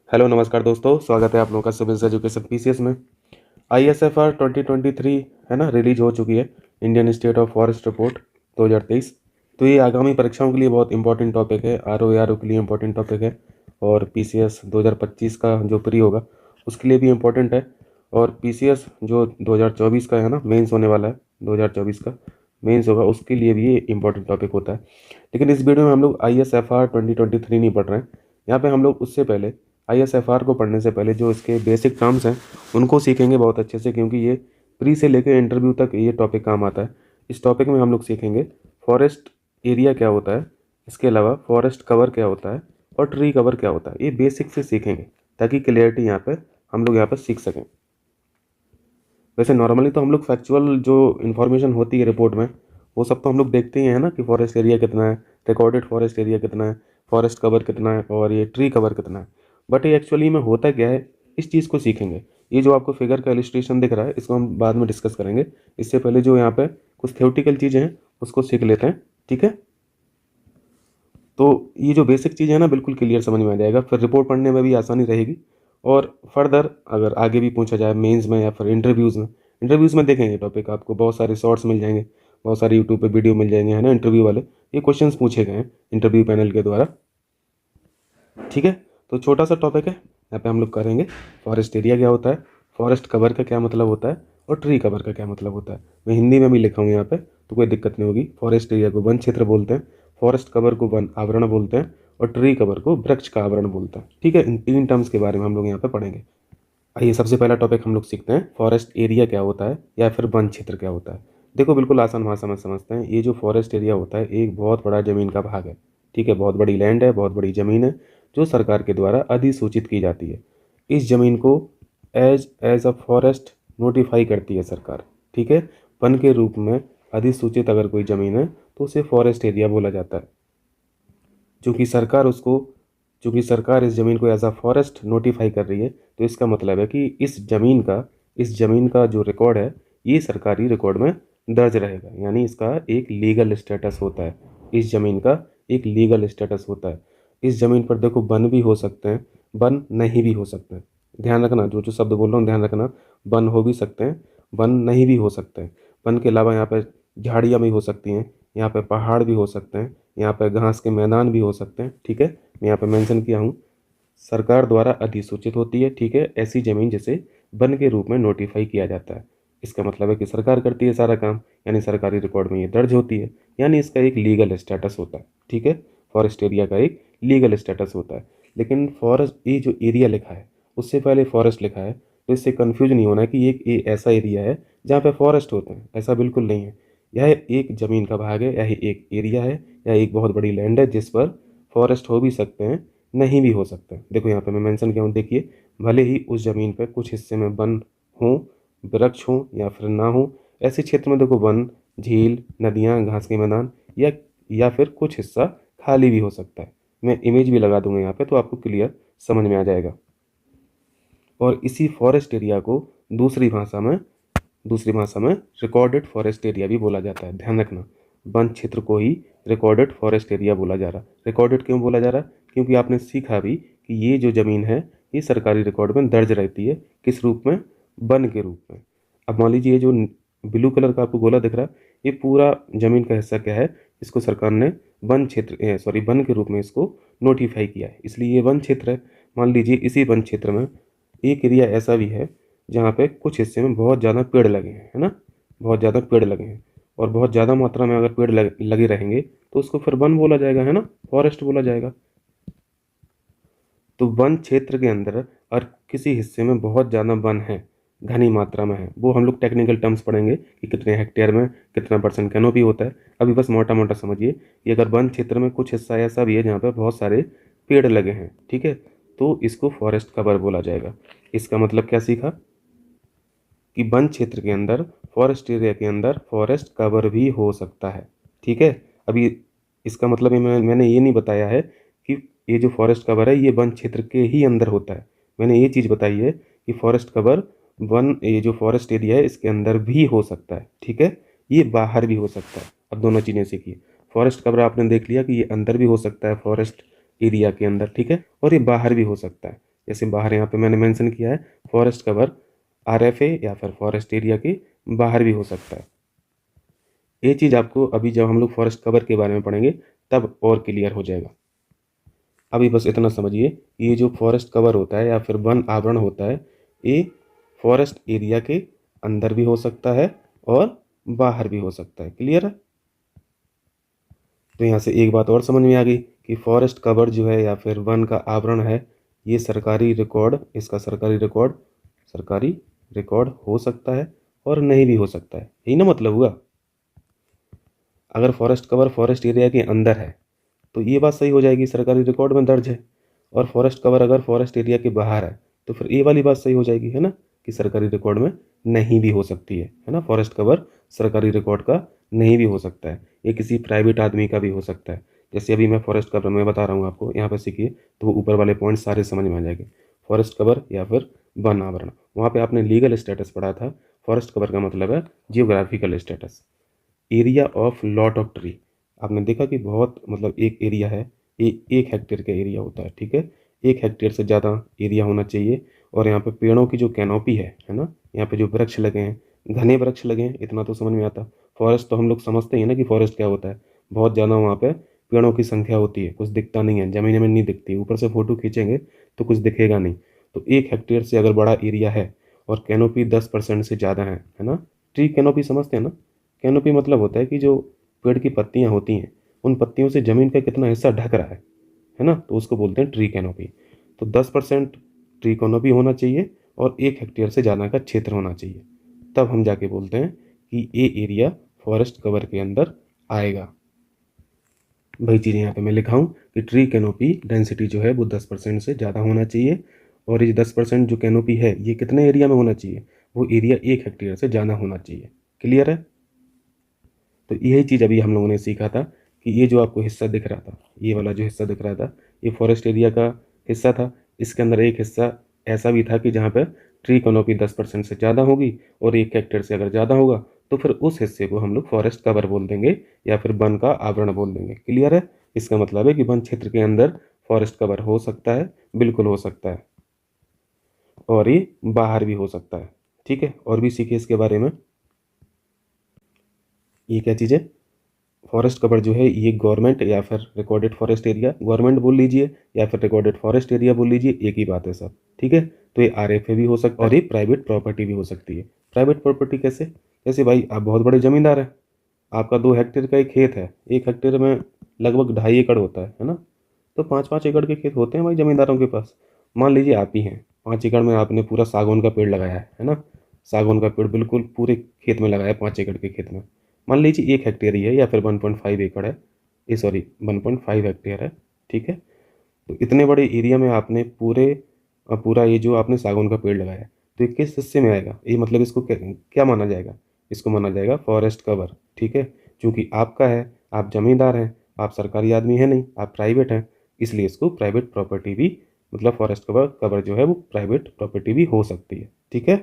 Hello नमस्कार दोस्तों, स्वागत है आप लोगों का सिविल एजुकेशन पीसीएस में। आईएसएफआर 2023 है ना, रिलीज हो चुकी है। Indian state of forest report 2023। तो ये आगामी परीक्षाओं के लिए बहुत इंपॉर्टेंट टॉपिक है। आरओ के लिए इंपॉर्टेंट टॉपिक है और पीसीएस 2025 का जो प्री होगा उसके लिए भी इम्पोर्टेंट है। और पीसीएस जो 2024 का है ना, मेंस होने वाला है, 2024 का मेंस होगा, उसके लिए भी ये इंपॉर्टेंट टॉपिक होता है। लेकिन इस वीडियो में हम लोग आईएसएफआर 2023 नहीं पढ़ रहे हैं। यहाँ पे हम लोग उससे पहले आईएसएफआर को पढ़ने से पहले जो इसके बेसिक टर्म्स हैं उनको सीखेंगे बहुत अच्छे से, क्योंकि ये प्री से लेकर इंटरव्यू तक ये टॉपिक काम आता है। इस टॉपिक में हम लोग सीखेंगे फॉरेस्ट एरिया क्या होता है, इसके अलावा फॉरेस्ट कवर क्या होता है और ट्री कवर क्या होता है। ये बेसिक से सीखेंगे ताकि क्लियरिटी यहाँ पे हम लोग यहाँ पर सीख सकें। वैसे नॉर्मली तो हम लोग फैक्चुअल जो इन्फॉर्मेशन होती है रिपोर्ट में वो सब तो हम लोग देखते ही हैं ना, कि फॉरेस्ट एरिया कितना है, रिकॉर्डेड फॉरेस्ट एरिया कितना है, फॉरेस्ट कवर कितना है और ये ट्री कवर कितना है। बट ये एक्चुअली में होता क्या है, इस चीज़ को सीखेंगे। ये जो आपको फिगर का इलिस्ट्रेशन दिख रहा है इसको हम बाद में डिस्कस करेंगे। इससे पहले जो यहाँ पे कुछ थ्योरेटिकल चीज़ें हैं उसको सीख लेते हैं, ठीक है। तो ये जो बेसिक चीज़ है ना, बिल्कुल क्लियर समझ में आ जाएगा, फिर रिपोर्ट पढ़ने में भी आसानी रहेगी। और फर्दर अगर आगे भी पूछा जाए मेंस में या फिर इंटरव्यूज़ में देखेंगे टॉपिक, आपको बहुत सारे शॉर्ट्स मिल जाएंगे, बहुत सारे यूट्यूब पे वीडियो मिल जाएंगे, है ना, इंटरव्यू वाले। ये क्वेश्चंस पूछे गए हैं इंटरव्यू पैनल के द्वारा, ठीक है। तो छोटा सा टॉपिक है, यहाँ पे हम लोग करेंगे फॉरेस्ट एरिया क्या होता है, फॉरेस्ट कवर का क्या मतलब होता है और ट्री कवर का क्या मतलब होता है। मैं हिंदी में भी लिखा हूँ यहाँ पे, तो कोई दिक्कत नहीं होगी। फॉरेस्ट एरिया को वन क्षेत्र बोलते हैं, फॉरेस्ट कवर को वन आवरण बोलते हैं और ट्री कवर को वृक्ष का आवरण बोलते हैं, ठीक है। इन तीन टर्म्स के बारे में हम लोग यहाँ पे पढ़ेंगे। आइए सबसे पहला टॉपिक हम लोग सीखते हैं, फॉरेस्ट एरिया क्या होता है या फिर वन क्षेत्र क्या होता है। देखो बिल्कुल आसान भाषा में समझते हैं। ये जो फॉरेस्ट एरिया होता है एक बहुत बड़ा ज़मीन का भाग है, ठीक है। बहुत बड़ी लैंड है, बहुत बड़ी ज़मीन है जो सरकार के द्वारा अधिसूचित की जाती है। इस ज़मीन को as as a forest notify करती है सरकार, ठीक है। वन के रूप में अधिसूचित अगर कोई ज़मीन है तो उसे फॉरेस्ट एरिया बोला जाता है। चूँकि सरकार उसको चूँकि सरकार इस ज़मीन को एज अ फॉरेस्ट नोटिफाई कर रही है, तो इसका मतलब है कि इस ज़मीन का जो रिकॉर्ड है ये सरकारी रिकॉर्ड में दर्ज रहेगा, यानी इसका एक लीगल स्टेटस होता है। इस ज़मीन का एक लीगल स्टेटस होता है। इस ज़मीन पर देखो वन भी हो सकते हैं, वन नहीं भी हो सकते हैं। ध्यान रखना, जो जो शब्द बोल रहा हूँ ध्यान रखना। वन हो भी सकते हैं, वन नहीं भी हो सकते हैं। वन के अलावा यहाँ पर झाड़ियाँ भी हो सकती हैं, यहाँ पे पहाड़ भी हो सकते हैं, यहाँ पे घास के मैदान भी हो सकते हैं, ठीक है। मैं यहाँ पे मेंशन किया हूँ सरकार द्वारा अधिसूचित होती है, ठीक है, ऐसी ज़मीन जिसे वन के रूप में नोटिफाई किया जाता है। इसका मतलब है कि सरकार करती है सारा काम, यानी सरकारी रिकॉर्ड में ये दर्ज होती है, यानी इसका एक लीगल स्टेटस होता है, ठीक है। फॉरेस्ट एरिया का एक लीगल स्टेटस होता है। लेकिन फॉरेस्ट ये जो एरिया लिखा है उससे पहले फॉरेस्ट लिखा है, तो इससे कन्फ्यूज नहीं होना कि ये ऐसा एरिया है जहाँ पे फॉरेस्ट होते हैं, ऐसा बिल्कुल नहीं है। यह एक ज़मीन का भाग है, यह एक एरिया है, यह एक बहुत बड़ी लैंड है जिस पर फॉरेस्ट हो भी सकते हैं, नहीं भी हो सकते हैं। देखो यहाँ पे मैं मेंशन किया हूँ, देखिए, भले ही उस ज़मीन पे कुछ हिस्से में वन हों, वृक्ष हों या फिर ना हो, ऐसे क्षेत्र में देखो वन, झील, नदियाँ, घास के मैदान या फिर कुछ हिस्सा खाली भी हो सकता है। मैं इमेज भी लगा दूंगा यहाँ पे तो आपको क्लियर समझ में आ जाएगा। और इसी फॉरेस्ट एरिया को दूसरी भाषा में रिकॉर्डेड फॉरेस्ट एरिया भी बोला जाता है। ध्यान रखना, वन क्षेत्र को ही रिकॉर्डेड फॉरेस्ट एरिया बोला जा रहा। रिकॉर्डेड क्यों बोला जा रहा? क्योंकि आपने सीखा भी कि ये जो ज़मीन है ये सरकारी रिकॉर्ड में दर्ज रहती है, किस रूप में? वन के रूप में। अब मान लीजिए ये जो ब्लू कलर का आपको गोला दिख रहा है ये पूरा ज़मीन का हिस्सा क्या है, इसको सरकार ने वन के रूप में इसको नोटिफाई किया है, इसलिए ये वन क्षेत्र है। मान लीजिए इसी वन क्षेत्र में एक एरिया ऐसा भी है जहाँ पे कुछ हिस्से में बहुत ज़्यादा पेड़ लगे हैं, है ना, बहुत ज़्यादा पेड़ लगे हैं, और बहुत ज़्यादा मात्रा में अगर पेड़ लगे रहेंगे तो उसको फिर वन बोला जाएगा, है ना, फॉरेस्ट बोला जाएगा। तो वन क्षेत्र के अंदर और किसी हिस्से में बहुत ज़्यादा वन है, घनी मात्रा में है, वो हम लोग टेक्निकल टर्म्स पढ़ेंगे कि कितने हेक्टेयर में कितना परसेंट कैनोपी होता है। अभी बस मोटा मोटा समझिए कि अगर वन क्षेत्र में कुछ हिस्सा ऐसा भी है जहाँ पर बहुत सारे पेड़ लगे हैं, ठीक है, तो इसको फॉरेस्ट कवर बोला जाएगा। इसका मतलब क्या सीखा कि वन क्षेत्र के अंदर, फॉरेस्ट एरिया के अंदर फॉरेस्ट कवर भी हो सकता है, ठीक है। अभी इसका मतलब मैंने ये नहीं बताया है कि ये जो फॉरेस्ट कवर है ये वन क्षेत्र के ही अंदर होता है। मैंने ये चीज़ बताई है कि फॉरेस्ट कवर ये जो फॉरेस्ट एरिया है इसके अंदर भी हो सकता है, ठीक है, ये बाहर भी हो सकता है। अब दोनों चीज़ें सीखिए। फॉरेस्ट कवर आपने देख लिया कि ये अंदर भी हो सकता है फॉरेस्ट एरिया के अंदर, ठीक है, और ये बाहर भी हो सकता है। जैसे बाहर यहाँ पे मैंने मेंशन किया है फॉरेस्ट कवर RFA या फिर फॉरेस्ट एरिया के बाहर भी हो सकता है। ये चीज़ आपको अभी जब हम लोग फॉरेस्ट कवर के बारे में पढ़ेंगे तब और क्लियर हो जाएगा। अभी बस इतना समझिए, ये जो फॉरेस्ट कवर होता है या फिर वन आवरण होता है, ये फॉरेस्ट एरिया के अंदर भी हो सकता है और बाहर भी हो सकता है। क्लियर है? तो यहाँ से एक बात और समझ में आ गई कि फॉरेस्ट कवर जो है या फिर वन का आवरण है, ये सरकारी रिकॉर्ड, इसका सरकारी रिकॉर्ड हो सकता है और नहीं भी हो सकता है। यही ना मतलब हुआ। अगर फॉरेस्ट कवर फॉरेस्ट एरिया के अंदर है तो ये बात सही हो जाएगी, सरकारी रिकॉर्ड में दर्ज है। और फॉरेस्ट कवर अगर फॉरेस्ट एरिया के बाहर है तो फिर ये वाली बात सही हो जाएगी, है ना, कि सरकारी रिकॉर्ड में नहीं भी हो सकती है ना। फॉरेस्ट कवर सरकारी रिकॉर्ड का नहीं भी हो सकता है, ये किसी प्राइवेट आदमी का भी हो सकता है। जैसे अभी मैं फॉरेस्ट कवर में बता रहा हूँ आपको, यहाँ पर सीखिए तो वो ऊपर वाले पॉइंट सारे समझ में आ जाएंगे। फॉरेस्ट कवर या फिर वन आवरण, वहाँ पे आपने लीगल स्टेटस पढ़ा था। फॉरेस्ट कवर का मतलब है geographical status. Area of lot of tree, आपने देखा कि बहुत मतलब एक एरिया है, ये 1 हेक्टेयर का एरिया होता है, ठीक है। 1 हेक्टेयर से ज़्यादा एरिया होना चाहिए। और यहाँ पे पेड़ों की जो कैनोपी है ना, यहाँ पे जो वृक्ष लगे हैं, घने वृक्ष लगे हैं, इतना तो समझ में आता। फॉरेस्ट तो हम लोग समझते हैं ना कि फॉरेस्ट क्या होता है, बहुत ज़्यादा वहाँ पे पेड़ों की संख्या होती है, कुछ दिखता नहीं है, ज़मीन में नहीं दिखती, ऊपर से फ़ोटो खींचेंगे तो कुछ दिखेगा नहीं। तो 1 हेक्टेयर से अगर बड़ा एरिया है और कैनोपी 10% से ज़्यादा है ना। ट्री कैनोपी समझते हैं ना? कैनोपी मतलब होता है कि जो पेड़ की पत्तियां होती हैं, उन पत्तियों से ज़मीन का कितना हिस्सा ढक रहा है ना, तो उसको बोलते हैं ट्री कैनोपी। तो 10% ट्री कैनोपी होना चाहिए और 1 हेक्टेयर से ज़्यादा का क्षेत्र होना चाहिए, तब हम जाके बोलते हैं कि ये एरिया फॉरेस्ट कवर के अंदर आएगा। वही चीज़ यहाँ पे मैं लिखा हूँ कि ट्री कैनोपी डेंसिटी जो है वो 10% से ज़्यादा होना चाहिए। और ये 10% जो कैनोपी है ये कितने एरिया में होना चाहिए, वो एरिया 1 हेक्टेयर से ज़्यादा होना चाहिए। क्लियर है? तो यही चीज़ अभी हम लोगों ने सीखा था कि ये जो आपको हिस्सा दिख रहा था, ये वाला जो हिस्सा दिख रहा था, ये फॉरेस्ट एरिया का हिस्सा था। इसके अंदर एक हिस्सा ऐसा भी था कि जहाँ पर ट्री कैनोपी 10% से ज़्यादा होगी और 1 हेक्टेयर से अगर ज़्यादा होगा तो फिर उस हिस्से को हम लोग फॉरेस्ट कवर बोल देंगे या फिर वन का आवरण बोल देंगे। क्लियर है? इसका मतलब है कि वन क्षेत्र के अंदर फॉरेस्ट कवर हो सकता है, बिल्कुल हो सकता है, और ये बाहर भी हो सकता है। ठीक है, और भी सीखे इसके बारे में। ये क्या चीज़ है? फॉरेस्ट कवर जो है ये गवर्नमेंट या फिर रिकॉर्डेड फॉरेस्ट एरिया, गवर्नमेंट बोल लीजिए या फिर रिकॉर्डेड फॉरेस्ट एरिया बोल लीजिए, एक ही बात है सब। ठीक है, तो ये RFA भी हो सकता है और ये प्राइवेट प्रॉपर्टी भी हो सकती है। प्राइवेट प्रॉपर्टी कैसे? जैसे भाई आप बहुत बड़े जमींदार हैं, आपका 2 हेक्टेयर का एक खेत है, 1 हेक्टेयर में लगभग 2.5 एकड़ होता है ना। तो 5-5 एकड़ के खेत होते हैं भाई जमींदारों के पास। मान लीजिए आप ही हैं, 5 एकड़ में आपने पूरा सागौन का पेड़ लगाया है ना। सागौन का पेड़ बिल्कुल पूरे खेत में लगाया है, 5 एकड़ के खेत में। मान लीजिए 1 हेक्टेयर ही है या फिर 1.5 एकड़ है, ये सॉरी 1.5 हेक्टेयर है। ठीक है, तो इतने बड़े एरिया में आपने पूरा ये जो आपने सागौन का पेड़ लगाया है, तो ये किस हिस्से में आएगा? ये मतलब इसको क्या क्या माना जाएगा? इसको माना जाएगा फॉरेस्ट कवर। ठीक है, क्योंकि आपका है, आप जमींदार हैं, आप सरकारी आदमी हैं नहीं, आप प्राइवेट हैं, इसलिए इसको प्राइवेट प्रॉपर्टी भी, मतलब फॉरेस्ट कवर जो है वो प्राइवेट प्रॉपर्टी भी हो सकती है। ठीक है,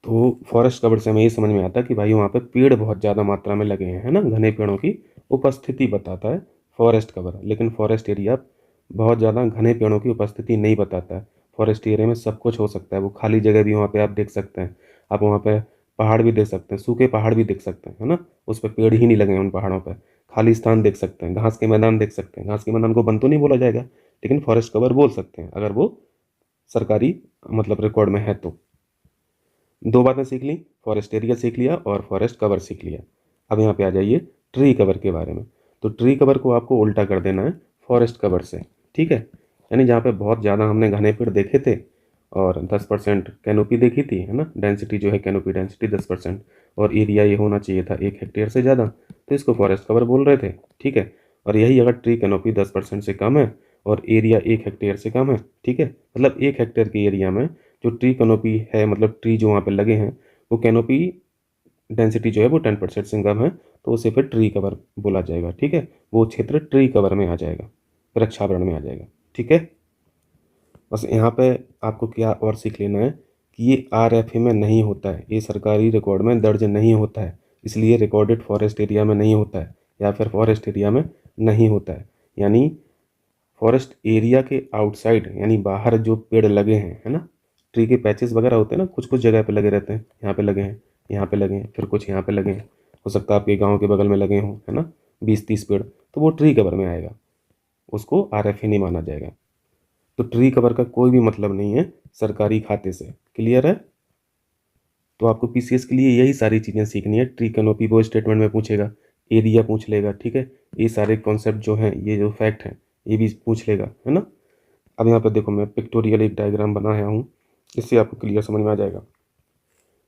तो फॉरेस्ट कवर से हमें ये समझ में आता है कि भाई वहाँ पे पेड़ बहुत ज़्यादा मात्रा में लगे हैं, है ना, घने पेड़ों की उपस्थिति बताता है फॉरेस्ट कवर। लेकिन फॉरेस्ट एरिया बहुत ज़्यादा घने पेड़ों की उपस्थिति नहीं बताता है। फॉरेस्ट एरिया में सब कुछ हो सकता है, वो खाली जगह भी वहाँ पे आप देख सकते हैं, आप वहाँ पे पहाड़ भी देख सकते हैं, सूखे पहाड़ भी देख सकते हैं, है ना, उस पर पेड़ ही नहीं लगे हैं उन पहाड़ों पर। खाली स्थान देख सकते हैं, घास के मैदान देख सकते हैं। घास के मैदान को वन तो नहीं बोला जाएगा, लेकिन फॉरेस्ट कवर बोल सकते हैं अगर वो सरकारी मतलब रिकॉर्ड में है तो। दो बातें सीख ली, फॉरेस्ट एरिया सीख लिया और फॉरेस्ट कवर सीख लिया। अब यहाँ पे आ जाइए ट्री कवर के बारे में। तो ट्री कवर को आपको उल्टा कर देना है फॉरेस्ट कवर से। ठीक है, यानी जहाँ पे बहुत ज़्यादा हमने घने पेड़ देखे थे और 10% कैनोपी देखी थी, है ना, डेंसिटी जो है कैनोपी डेंसिटी 10%, और एरिया ये होना चाहिए था 1 हेक्टेयर से ज़्यादा, तो इसको फॉरेस्ट कवर बोल रहे थे। ठीक है, और यही अगर ट्री कैनोपी 10% से कम है और एरिया 1 हेक्टेयर से कम है, ठीक है, मतलब 1 हेक्टेयर के एरिया में जो ट्री कैनोपी है, मतलब ट्री जो वहाँ पे लगे हैं, वो कैनोपी डेंसिटी जो है वो 10% से कम है, तो उसे फिर ट्री कवर बोला जाएगा। ठीक है, वो क्षेत्र ट्री कवर में आ जाएगा, वृक्षावरण में आ जाएगा। ठीक है, बस यहाँ पे आपको क्या और सीख लेना है कि ये RFA में नहीं होता है, ये सरकारी रिकॉर्ड में दर्ज नहीं होता है, इसलिए रिकॉर्डेड फॉरेस्ट एरिया में नहीं होता है या फिर फॉरेस्ट एरिया में नहीं होता है। यानी फॉरेस्ट एरिया के आउटसाइड यानी बाहर जो पेड़ लगे हैं, है ना, ट्री के पैचेस वगैरह होते हैं ना, कुछ कुछ जगह पे लगे रहते हैं, यहाँ पे लगे हैं, यहाँ पे लगे हैं, फिर कुछ यहाँ पे लगे हैं, हो सकता है आपके गाँव के बगल में लगे हों, है ना, 20-30 पेड़, तो वो ट्री कवर में आएगा, उसको RFA नहीं माना जाएगा। तो ट्री कवर का कोई भी मतलब नहीं है सरकारी खाते से। क्लियर है? तो आपको PCS के लिए यही सारी चीज़ें सीखनी है। ट्री कैनोपी वो स्टेटमेंट में पूछेगा, एरिया पूछ लेगा, ठीक है, ये सारे कॉन्सेप्ट जो हैं, ये जो फैक्ट हैं, ये भी पूछ लेगा, है ना। अब यहाँ पर देखो, मैं पिक्टोरियल एक डायग्राम बनाया हूँ, इससे आपको क्लियर समझ में आ जाएगा।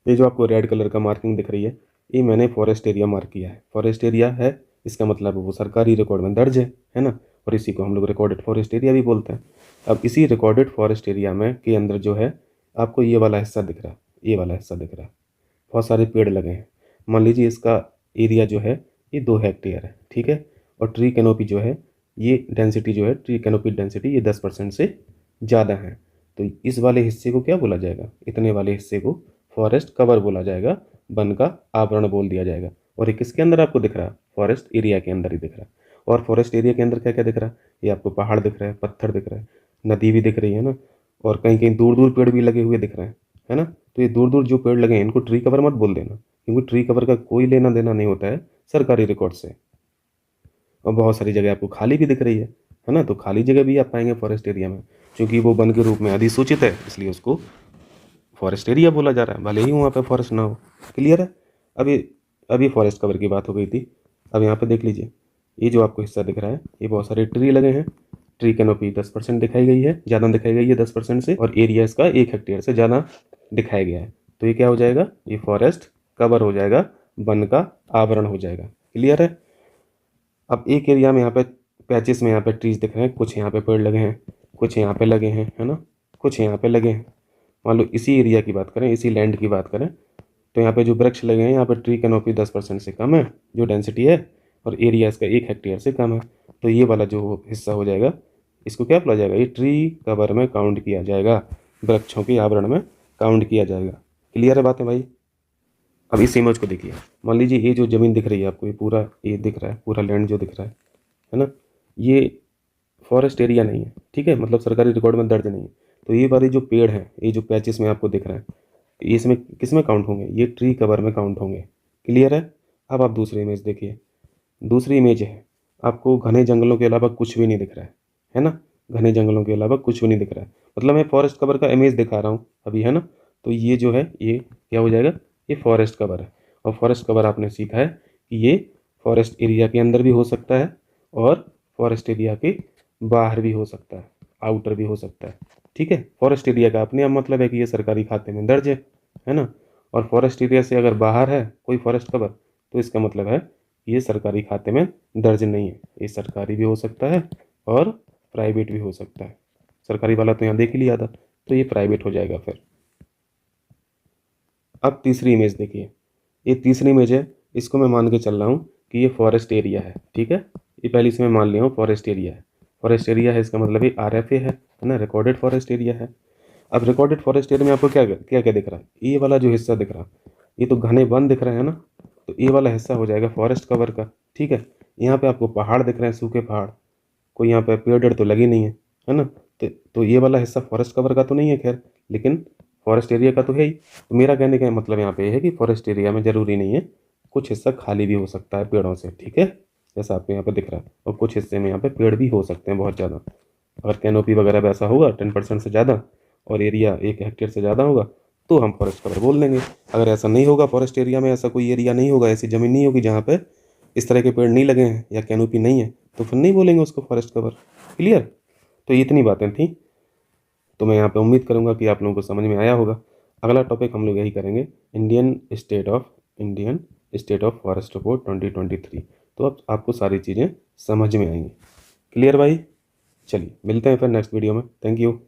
ये जो आपको रेड कलर का मार्किंग दिख रही है, ये मैंने फॉरेस्ट एरिया मार्क किया है। फॉरेस्ट एरिया है, इसका मतलब वो सरकारी रिकॉर्ड में दर्ज है ना, और इसी को हम लोग रिकॉर्डेड फॉरेस्ट एरिया भी बोलते हैं। अब इसी रिकॉर्डेड फॉरेस्ट एरिया में के अंदर जो है, आपको ये वाला हिस्सा दिख रहा है, ये वाला हिस्सा दिख रहा है, बहुत सारे पेड़ लगे हैं। मान लीजिए इसका एरिया जो है ये 2 हेक्टेयर है, ठीक है, और ट्री कैनोपी जो है, ये डेंसिटी जो है, ट्री कैनोपी डेंसिटी ये 10% से ज़्यादा है। तो इस वाले हिस्से को क्या बोला जाएगा? इतने वाले हिस्से को फॉरेस्ट कवर बोला जाएगा, वन का आवरण बोल दिया जाएगा। और ये किसके अंदर आपको दिख रहा है? फॉरेस्ट एरिया के अंदर ही दिख रहा है। और फॉरेस्ट एरिया के अंदर क्या क्या दिख रहा है? ये आपको पहाड़ दिख रहा है, पत्थर दिख रहा है, नदी भी दिख रही है ना, और कहीं कहीं दूर दूर पेड़ भी लगे हुए दिख रहे हैं, है ना। तो ये दूर दूर जो पेड़ लगे हैं, इनको ट्री कवर मत बोल देना, क्योंकि ट्री कवर का कोई लेना देना नहीं होता है सरकारी रिकॉर्ड से। और बहुत सारी जगह आपको खाली भी दिख रही है ना, तो खाली जगह भी आप पाएंगे फॉरेस्ट एरिया में, क्योंकि वो वन के रूप में अधिसूचित है, इसलिए उसको फॉरेस्ट एरिया बोला जा रहा है, भले ही वहाँ पे फॉरेस्ट ना हो। क्लियर है? अभी फॉरेस्ट कवर की बात हो गई थी। अब यहाँ पे देख लीजिए, ये जो आपको हिस्सा दिख रहा है, ये बहुत सारे ट्री लगे हैं। ट्री कैनोपी 10% दिखाई गई है, ज़्यादा दिखाई गई है 10% से, और एरिया इसका 1 हेक्टेयर से ज़्यादा दिखाया गया है। तो ये क्या हो जाएगा? ये फॉरेस्ट कवर हो जाएगा, वन का आवरण हो जाएगा। क्लियर है? अब एक एरिया में यहाँ पे पैचेस में यहाँ पे ट्रीज दिख रहे हैं, कुछ यहाँ पे पेड़ लगे हैं, कुछ यहाँ पे लगे हैं, है ना, कुछ यहाँ पे लगे हैं। मान लो इसी एरिया की बात करें, इसी लैंड की बात करें, तो यहाँ पे जो वृक्ष लगे हैं, यहाँ पे ट्री कैनोपी 10% से कम है जो डेंसिटी है, और एरिया इसका 1 हेक्टेयर से कम है। तो ये वाला जो हिस्सा हो जाएगा, इसको क्या बोला जाएगा? ये ट्री कवर में काउंट किया जाएगा, वृक्षों के आवरण में काउंट किया जाएगा। क्लियर है बात है भाई? अब इस इमेज को देखिए, मान लीजिए ये जो ज़मीन दिख रही है आपको, ये पूरा ये दिख रहा है, पूरा लैंड जो दिख रहा है ना, ये फॉरेस्ट एरिया नहीं है, ठीक है, मतलब सरकारी रिकॉर्ड में दर्ज नहीं है। तो ये वाले जो पेड़ हैं, ये जो पैचेस में आपको दिख रहा है, ये इसमें किस में काउंट होंगे? ये ट्री कवर में काउंट होंगे। क्लियर है? अब आप दूसरी इमेज देखिए। दूसरी इमेज है, आपको घने जंगलों के अलावा कुछ भी नहीं दिख रहा है ना, घने जंगलों के अलावा कुछ भी नहीं दिख रहा है, मतलब मैं फॉरेस्ट कवर का इमेज दिखा रहा हूँ अभी, है ना। तो ये जो है, ये क्या हो जाएगा? ये फॉरेस्ट कवर है। और फॉरेस्ट कवर आपने सीखा है कि ये फॉरेस्ट एरिया के अंदर भी हो सकता है, और फॉरेस्ट एरिया के बाहर भी हो सकता है, आउटर भी हो सकता है, ठीक है। फॉरेस्ट एरिया का अपने आप मतलब है कि ये सरकारी खाते में दर्ज है ना। और फॉरेस्ट एरिया से अगर बाहर है कोई फॉरेस्ट कवर, तो इसका मतलब है ये सरकारी खाते में दर्ज नहीं है। ये सरकारी भी हो सकता है और प्राइवेट भी हो सकता है। सरकारी वाला तो यहाँ देख ही लिया था, तो ये प्राइवेट हो जाएगा फिर। अब तीसरी इमेज देखिए, ये तीसरी इमेज है, इसको मैं मान के चल रहा हूँ कि ये फॉरेस्ट एरिया है, ठीक है। ये पहले से मैं मान लिया हूँ फॉरेस्ट एरिया है। फॉरेस्ट एरिया है, इसका मतलब ये RFA है ना, रिकॉर्डेड फॉरेस्ट एरिया है। अब रिकॉर्डेड फॉरेस्ट एरिया में आपको क्या क्या क्या दिख रहा है? ये वाला जो हिस्सा दिख रहा है, ये तो घने वन दिख रहे हैं ना, तो ये वाला हिस्सा हो जाएगा फॉरेस्ट कवर का, ठीक है। यहाँ पे आपको पहाड़ दिख रहे हैं, सूखे पहाड़, कोई यहाँ पे पेड़ तो लगे नहीं है ना। तो ये वाला हिस्सा फॉरेस्ट कवर का तो नहीं है खैर, लेकिन फॉरेस्ट एरिया का तो है ही। तो मेरा कहने का मतलब यहाँ पे ये है कि फॉरेस्ट एरिया में ज़रूरी नहीं है, कुछ हिस्सा खाली भी हो सकता है पेड़ों से, ठीक है, जैसा आपको यहाँ पे दिख रहा है। और कुछ हिस्से में यहाँ पे पेड़ भी हो सकते हैं बहुत ज़्यादा। अगर कैनोपी वगैरह वैसा होगा 10% से ज़्यादा, और एरिया 1 हेक्टेयर से ज़्यादा होगा, तो हम फॉरेस्ट कवर बोल देंगे। अगर ऐसा नहीं होगा, फॉरेस्ट एरिया में ऐसा कोई एरिया नहीं होगा, ऐसी ज़मीन नहीं होगी जहाँ पे इस तरह के पेड़ नहीं लगे हैं या कैनोपी नहीं है, तो फिर नहीं बोलेंगे उसको फॉरेस्ट कवर। क्लियर? तो इतनी बातें थी। तो मैं यहाँ पे उम्मीद करूँगा कि आप लोगों को समझ में आया होगा। अगला टॉपिक हम लोग यही करेंगे, Indian state of forest report 2023। तो अब आपको सारी चीज़ें समझ में आएंगी। क्लियर भाई? चलिए मिलते हैं फिर नेक्स्ट वीडियो में। Thank you.